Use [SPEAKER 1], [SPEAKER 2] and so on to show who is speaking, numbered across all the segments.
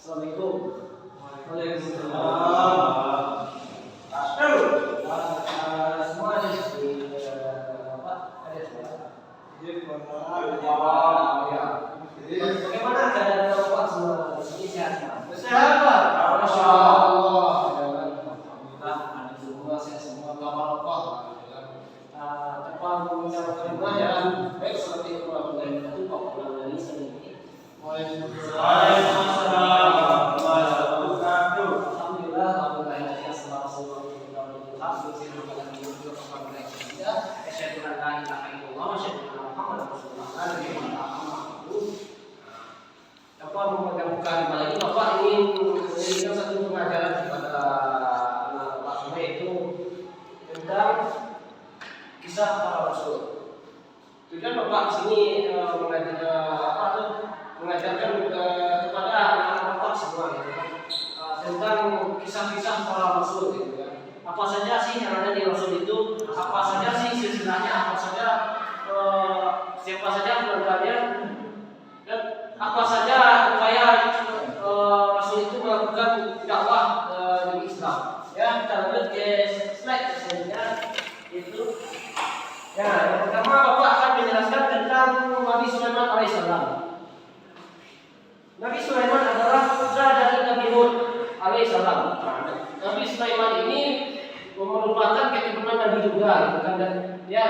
[SPEAKER 1] Assalamualaikum.
[SPEAKER 2] Waalaikumsalam.
[SPEAKER 1] Semua ada di apa? Ada semua. Ya. Bagaimana keadaan Bapak semua? Di sini sehat semua.
[SPEAKER 2] Sehat, Pak.
[SPEAKER 1] Masya Allah. Alhamdulillah, ada semua sehat semua. Kabar Bapak. Tanpa mengucapkan ya. Baik, Assalamualaikum warahmatullahi wabarakatuh. Pak pulang dari sini.
[SPEAKER 2] Waalaikumsalam.
[SPEAKER 1] Alhamdulillah, alhamdulillah ya selalu selalu kita berdoa bersyukur kepada Allah kepada kita. Asyhadu an la ilaha illallah wa asyhadu anna Muhammadar Rasulullah. Bapak memegang buka lima lagi, Bapak ingin memberikan satu pengajaran kepada anak Bapak semua, yaitu tentang kisah para rasul. Tujuan Bapak di sini mengajarkan kepada anak Bapak semua gitu kan, tentang kisah-kisah para rasul gitu kan. Apa saja sih yang ada di rasul itu? Apa saja sih silsilahnya? Apa saja siapa saja keluarganya? Dan apa saja upaya rasul itu melakukan dakwah di Islam? Ya, kita lanjut ke slide selanjutnya, itu. Ya, yang pertama Bapak akan menjelaskan tentang Nabi Sulaiman alaihissalam. Nabi Sulaiman adalah putra dari Nabi Hud alaihissalam. Nabi Sulaiman ini merupakan keturunan Nabi juga, gitu kan? Dan ya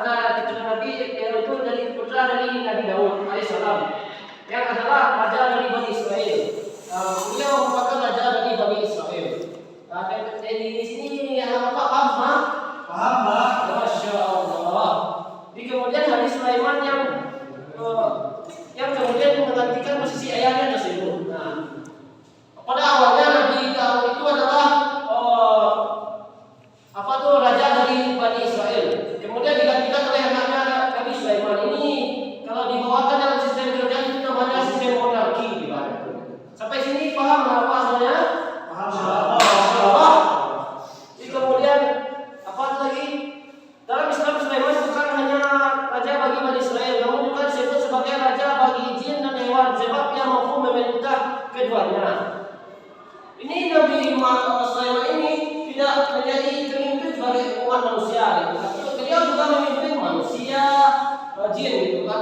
[SPEAKER 1] karena keturunan Nabi itu dari putra dari Nabi Daud alaihissalam, yang adalah raja dari Bani Israel. Beliau merupakan raja dari Bani Israel. Dan di sini anak Bapak paham, Pak?
[SPEAKER 2] Paham, Pak.
[SPEAKER 1] Masya Allah. Di kemudian Nabi Sulaiman yang kemudian menggantikan posisi ayahnya tersebut. Nah, pada awalnya Nabi Daud itu adalah raja dari Bani Israel. Kemudian digantikan oleh anaknya Nabi Sulaiman. Ini kalau dibawakan dalam sistem kerajaan itu namanya sistem monarki, gimana? Sampai sini paham apa asalnya?
[SPEAKER 2] Paham.
[SPEAKER 1] Kemudian apa lagi? Dalam Islam Sulaiman bukan hanya raja bagi Bani Israel, namun juga disebut sebagai raja bagi jin dan hewan, sebab ia mampu memerintah keduanya. Ini Nabi Sulaiman ini tidak menjadi pemimpin sebagai umat manusia, gitu kan. Beliau juga memimpin manusia, jin, gitu kan.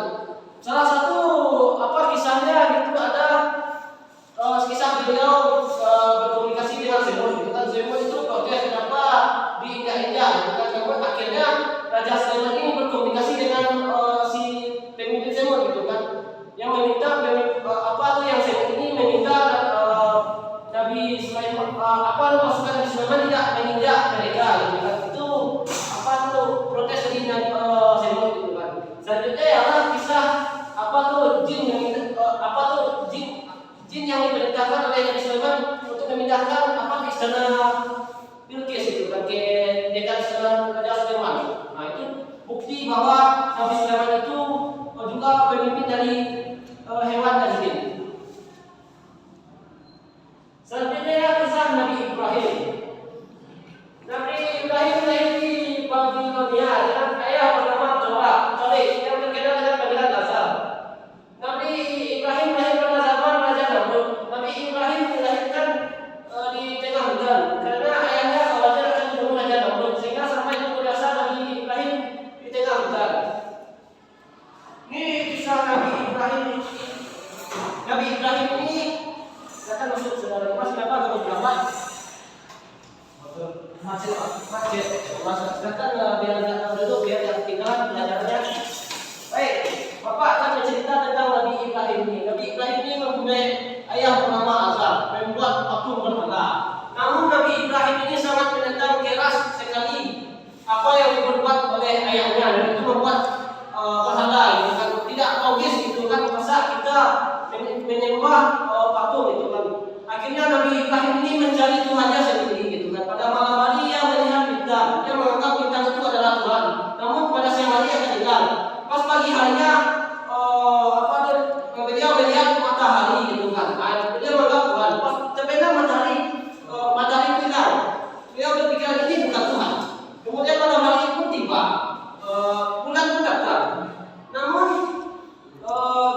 [SPEAKER 1] Salah satu kisahnya gitu ada kisah beliau berkomunikasi dengan Zemut, gitu kan. Zemut itu protes kenapa diinjak-injak, gitu kan. Namun akhirnya Raja Sulaiman ini berkomunikasi dengan si pemimpin Zemut, gitu kan. Yang meminta yang Zemut ini meminta Nabi Sulaiman pasukan Nabi Sulaiman tidak menginjak mereka, gitu kan. Itu protes dari Zemut, gitu kan. Selanjutnya adalah kisah jin yang diperintahkan oleh Nabi Sulaiman untuk memindahkan ke istana Bilqis, itu kan, ke dekat istana Raja Sulaiman. Nah, itu bukti bahwa Nabi Sulaiman itu juga pemimpin dari hewan dan jin. Selanjutnya kisah Nabi Ibrahim. Nabi Ibrahim lahir di Babilonia dengan ayah bernama Toleh yang terkenal dengan panggilan Azar. Nabi Ibrahim lahir pada zaman Raja Namrud. Nabi Ibrahim dilahirkan di tengah hujan karena ayahnya khawatir akan dibunuh Raja Namrud, sehingga sampai tumbuh dewasa Nabi Ibrahim di tengah hujan. Ini kisah Nabi Ibrahim. Nabi Ibrahim ini akan masuk saudara Mas, kenapa kalau berapa? Macet. Silakan biar dulu biar yang tinggal belajarnya. Baik, Bapak akan bercerita tentang Nabi Ibrahim ini. Nabi Ibrahim ini mempunyai ayah bernama Azar, membuat patung berhala. Namun Nabi Ibrahim ini sangat menentang keras sekali apa yang diperbuat oleh ayahnya, dan itu membuat berhala, gitu kan. Tidak logis, gitu kan. Masa kita menyembah patung, gitu kan. Akhirnya Nabi Ibrahim ini mencari Tuhannya sendiri, gitu kan. Pada malam hari ia melihat bintang, dia menganggap bintang itu adalah Tuhan. Namun pada siang hari ia meninggal. Pas pagi harinya beliau melihat matahari, gitu kan. Dia menganggap Tuhan. Pas terbenam matahari hilang. Beliau berpikir ini bukan Tuhan. Kemudian malam hari pun tiba, bulan pun datang. Namun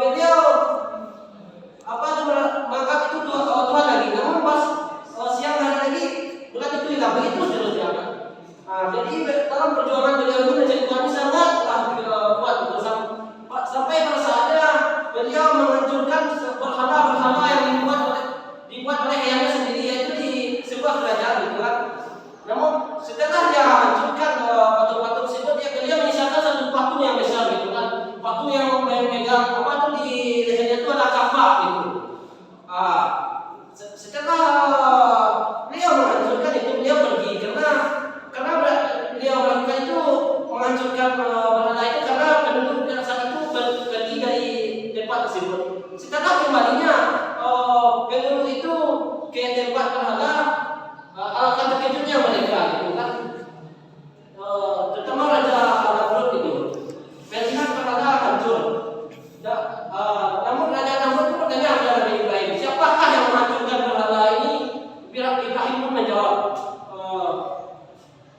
[SPEAKER 1] beliau tersebut. Setelah kembalinya penduduk itu ke tempat berhala, alangkah terkejutnya mereka gitu kan. Terutama Raja Namrud itu melihat berhala hancur. Namun Raja Namrud itu bertanya kepada Nabi Ibrahim, siapakah yang menghancurkan berhala ini? Ibrahim pun menjawab,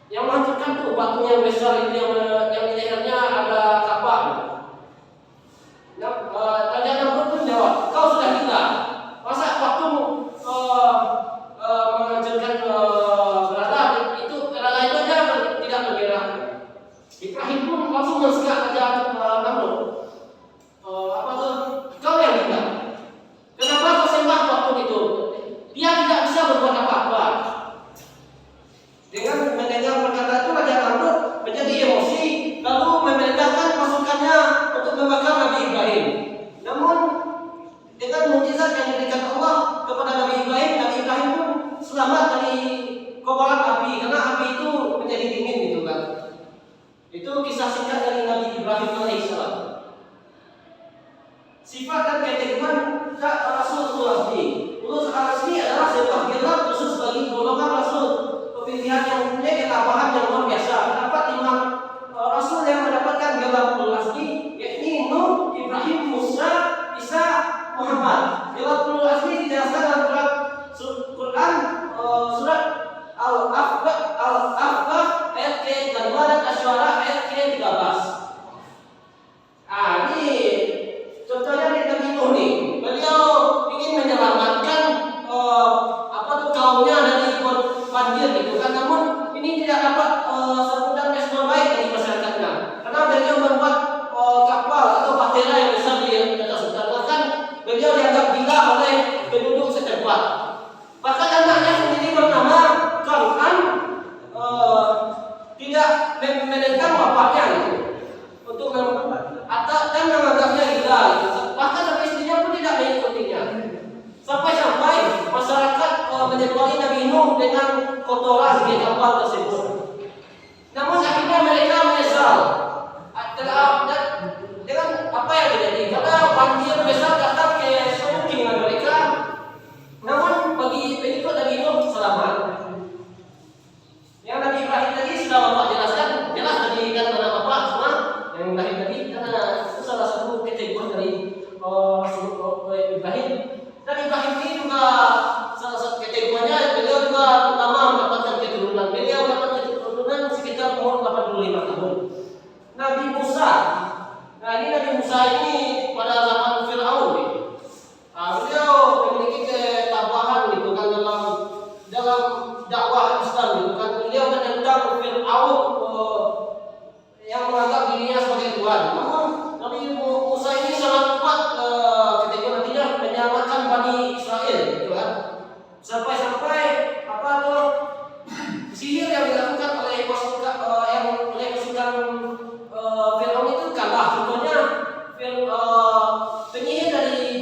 [SPEAKER 1] yang menghancurkan itu batu yang besar itu yang di lehernya ada kapak. Raja Namrud pun jawab, kau sudah gila. Masa waktu menghancurkan berhala itu aja tidak bergerak. Ibrahim pun langsung mensekat Raja Namrud. Kau yang gila. Kenapa kau sembah waktu itu? Dia tidak bisa berbuat apa-apa. Dengan mendengar perkataan itu Raja Namrud menjadi emosi, lalu memerintahkan pasukannya untuk membakar Nabi Ibrahim. Namun dengan mukjizat yang diberikan Allah kepada Nabi Ibrahim pun selamat dari kobaran api, karena api itu menjadi dingin gitu kan. Itu kisah singkat dari Nabi Ibrahim alaihissalam. Sifat dan keteguhan Rasulullah ini. Ulul azmi adalah sebuah gelar khusus bagi golongan Rasul. Pemilihan yang mempunyai ketabahan yang luar biasa. Terdapat 5 Rasul yang mendapatkan gelar ulul azmi, yakni Nuh, Ibrahim, Musa, Isa, Muhammad. Gelar ulul azmi dijelaskan dalam Quran surat Al-Ahqaf ayat ke-5 dan Asy-Syu'ara ayat ke-13. Ini contohnya dari Nabi Nuh nih. Beliau ingin menyelamatkan kaumnya dari banjir gitu kan. Namun ini tidak dapat sambutan respon baik dari masyarakatnya. Karena beliau membuat kapal atau bahtera yang besar di atas hutan. Bahkan beliau dianggap gila oleh penduduk setempat. Bahkan anaknya sendiri bernama Kan'an tidak menentang bapaknya gitu. Untuk dan menganggapnya gila gitu. Bahkan sampai istrinya pun tidak mengikutinya. Sampai masyarakat menyebabkan Nabi Nuh dengan kotoran di kapal tersebut. Namun akhirnya mereka menyesal dengan apa yang terjadi. Karena banjir besar datang ke pemukiman mereka. Namun bagi pengikut Nabi Nuh selamat. Yang Nabi Ibrahim tadi sudah Bapak jelaskan, jelas tadi kan nama Bapak semua yang Ibrahim tadi, karena itu salah satu keteguhan dari Rasulullah Ibrahim. Dan Ibrahim ini juga salah satu keteguhannya, beliau juga lama mendapatkan keturunan. Beliau mendapatkan keturunan sekitar umur 85 tahun. Nabi Musa, ini Nabi Musa ini pada zaman Fir'aun nih. Beliau memiliki ketabahan gitu kan dalam dakwah Islam gitu kan. Beliau menentang Fir'aun yang menganggap dirinya sebagai Tuhan. Namun Nabi Musa ini sangat kuat ketika nantinya menyelamatkan Bani Israel gitu kan. Sampai-sampai sihir yang dilakukan oleh pasukan Fir'aun itu kalah. Contohnya penyihir dari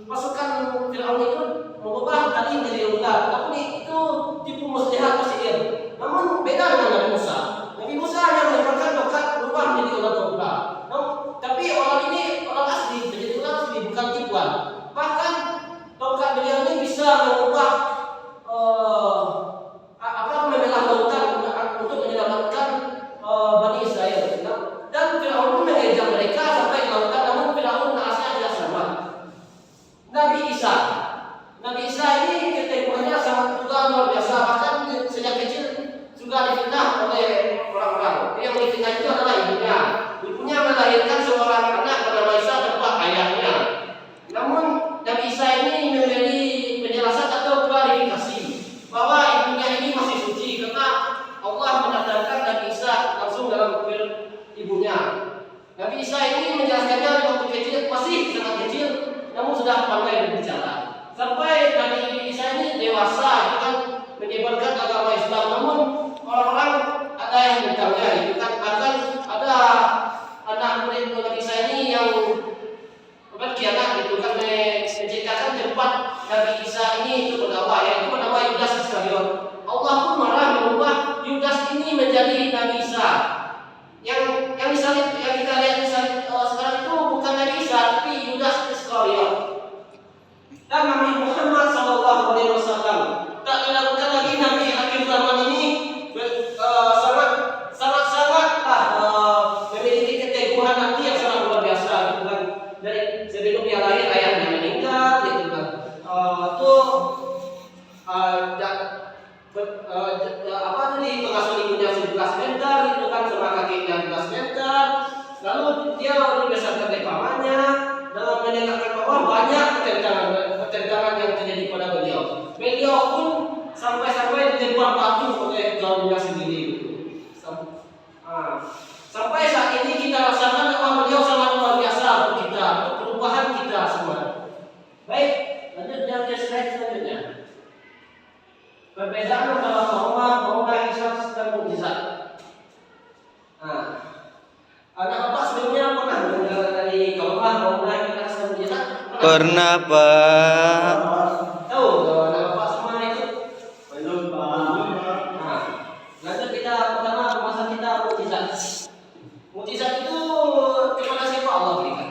[SPEAKER 1] pasukan Fir'aun itu mengubah tadi menjadi ular. Tapi itu tipu muslihat sihir. Namun beda dengan Nabi Musa. Nabi Musa hanya menyebabkan tongkat berubah menjadi ular kobra. Tapi orang ini orang asli, menjadi ular asli, bukan tipuan. Bahkan tongkat beliau ini bisa mengubah membelah lautan untuk menyelamatkan Bani Israel. Dan Fir'aun pun mengejar mereka sampai ke lautan, namun Fir'aun naasnya tidak selamat. Nabi Isa ini keteguhannya sangat juga luar biasa. Bahkan sejak kecil juga difitnah oleh orang-orang. Yang difitnah itu adalah ibunya. Ibunya melahirkan seorang anak bernama Isa tanpa ayahnya. Namun Nabi Isa ini memberi penjelasan atau klarifikasi bahwa ibunya ini masih suci karena Allah mendatangkan Nabi Isa langsung dalam kafir ibunya. Nabi Isa ini menjelaskannya waktu kecil, masih sangat kecil, namun sudah pandai berbicara. Sampai Nabi Isa ini dewasa, itu kan menyebarkan agama Islam. Namun orang-orang ada yang menentangnya, itu kan bahkan ada anak murid Nabi Isa ini yang berkhianat, itu kan menciptakan tempat Nabi Isa ini itu berdakwah, yaitu bernama Yudas Iskariot. Allah pun marah mengubah Yudas ini menjadi Nabi Isa. Yang disalib, yang kita lihat disalib sekarang itu bukan Isa tapi Yudas Iskariot. Dan Nabi Muhammad SAW tak dilakukan lagi Nabi akhir zaman ini sangat memiliki keteguhan hati yang sangat luar biasa gitu kan. Dari sebelum dia lahir ayahnya meninggal gitu kan. Apa tadi pengasuh ibunya 11 meter itu kan sama kakinya 11 meter. Lalu dia dibesarkan oleh pamannya dalam mendengarkan bahwa banyak pertentangan yang terjadi pada beliau. Beliau pun sampai ditembak batu oleh kaumnya sendiri. Sampai saat ini kita rasakan bahwa beliau sangat luar biasa untuk kita, untuk perubahan kita semua. Baik, lanjut ke slide selanjutnya. Perbedaan antara Maumah, Ihsas dan mukjizat. Anak bapak sebelumnya pernah mendengar dari Maumah, Ihsas dan mukjizat?
[SPEAKER 3] Pernah, Pak.
[SPEAKER 1] Tahu kalau anak bapak semua itu?
[SPEAKER 2] Belum, Pak.
[SPEAKER 1] Lanjut kita pertama pembahasan kita mukjizat. Mukjizat itu kepada siapa Allah berikan?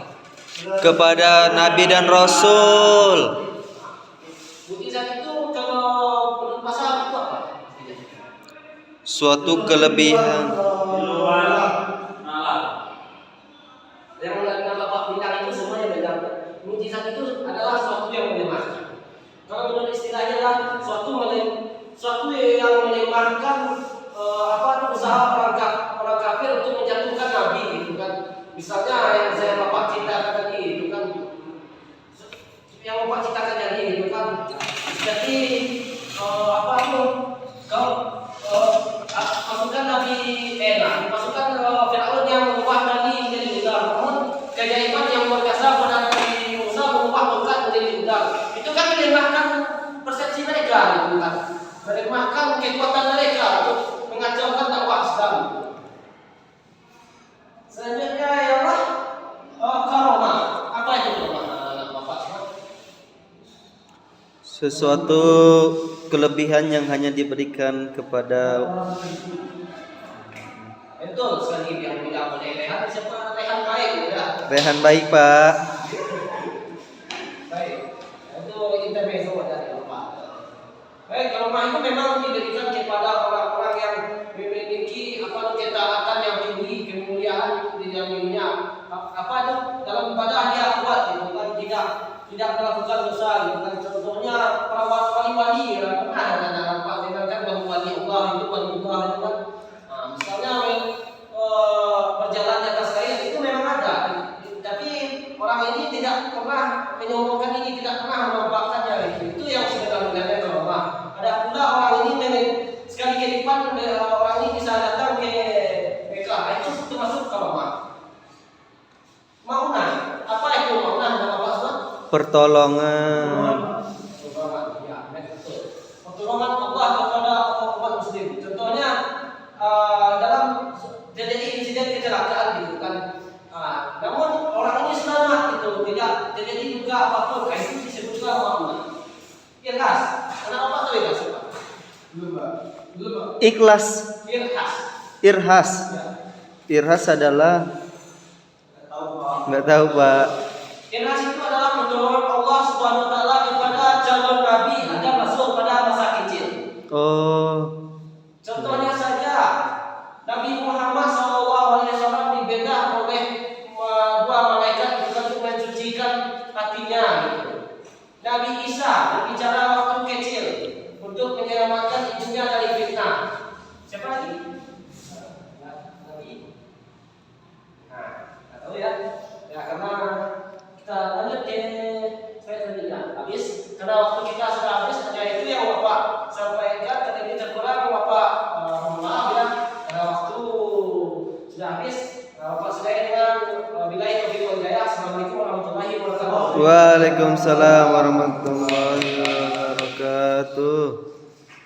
[SPEAKER 3] Kepada Nabi dan Rasul.
[SPEAKER 1] Mukjizat itu kalau menurut pasal itu apa?
[SPEAKER 3] Suatu kelebihan.
[SPEAKER 1] Yang Bapak bilang itu semuanya benar. Mukjizat itu adalah suatu yang melemahkan. Kalau menurut istilahnya lah suatu yang melemahkan usaha orang kafir untuk menjatuhkan Nabi gitu kan. Misalnya yang Bapak ceritakan tadi itu kan, yang Bapak ceritakan tadi itu kan. Jadi pasukan Nabi pasukan Firaun yang mengubah Nabi menjadi udang. Namun keajaiban yang luar biasa pada Nabi Musa mengubah tongkat menjadi udang. Itu kan melemahkan persepsi mereka gitu kan. Melemahkan kekuatan mereka untuk mengacaukan dakwah Islam. Selanjutnya ialah karamah. Apa itu karamah, Bapak?
[SPEAKER 3] Sesuatu kelebihan yang hanya diberikan kepada.
[SPEAKER 1] Betul sekali yang bilang oleh Rehan. Siapa Rehan baik ya?
[SPEAKER 3] Rehan baik, Pak.
[SPEAKER 1] Baik. Itu intermezzo dari Bapak. Baik, karamah itu memang diberikan kepada orang-orang yang memiliki ketaatan yang tinggi, kemuliaan di dalam dirinya. Dalam ibadah dia kuat gitu kan, tidak melakukan dosa gitu kan. Contohnya para wali-wali pernah ada Pak dengarkan bahwa wali Allah itu kan. Misalnya berjalan di atas air itu memang ada, tapi orang ini tidak pernah menyombongkan ini, tidak pernah menampakkannya. Itu yang sebenarnya karamah. Ada pula orang ini sekali kelipat orang ini bisa datang ke Mekah, itu termasuk karamah. Maunah, apa itu maunah dalam bahasa?
[SPEAKER 3] Pertolongan.
[SPEAKER 1] Ya, betul. Pertolongan Allah kepada umat muslim. Contohnya dalam terjadi insiden kecelakaan gitu kan. Namun orang ini selamat gitu, tidak terjadi juga apapun. Itu disebut juga maunah. Ikhlas. Anak apa tuh ikhlas?
[SPEAKER 2] Belum, Pak.
[SPEAKER 3] Ikhlas. Irhas.
[SPEAKER 1] Ya.
[SPEAKER 3] Irhas adalah nggak tahu, Pak.
[SPEAKER 1] Ikhlas itu adalah pertolongan Allah Subhanahu wa taala kepada calon nabi dan rasul pada masa kecil.
[SPEAKER 3] Oh.
[SPEAKER 1] Contohnya saja Nabi Muhammad SAW dibedah oleh dua malaikat untuk mensucikan hatinya gitu. Nabi Isa berbicara waktu kecil untuk menyelamatkan ibunya dari fitnah. Siapa lagi? Nabi. Nggak tahu ya. Ya karena kita lanjut ke slide selanjutnya. Habis karena waktu kita sudah habis, hanya itu yang Bapak sampaikan. Karena ini terkurang Bapak mohon maaf ya. Karena waktu sudah habis. Bapak sudah dengan billahi taufiq wal hidayah. Assalamualaikum warahmatullahi wabarakatuh.
[SPEAKER 3] Waalaikumsalam warahmatullahi wabarakatuh.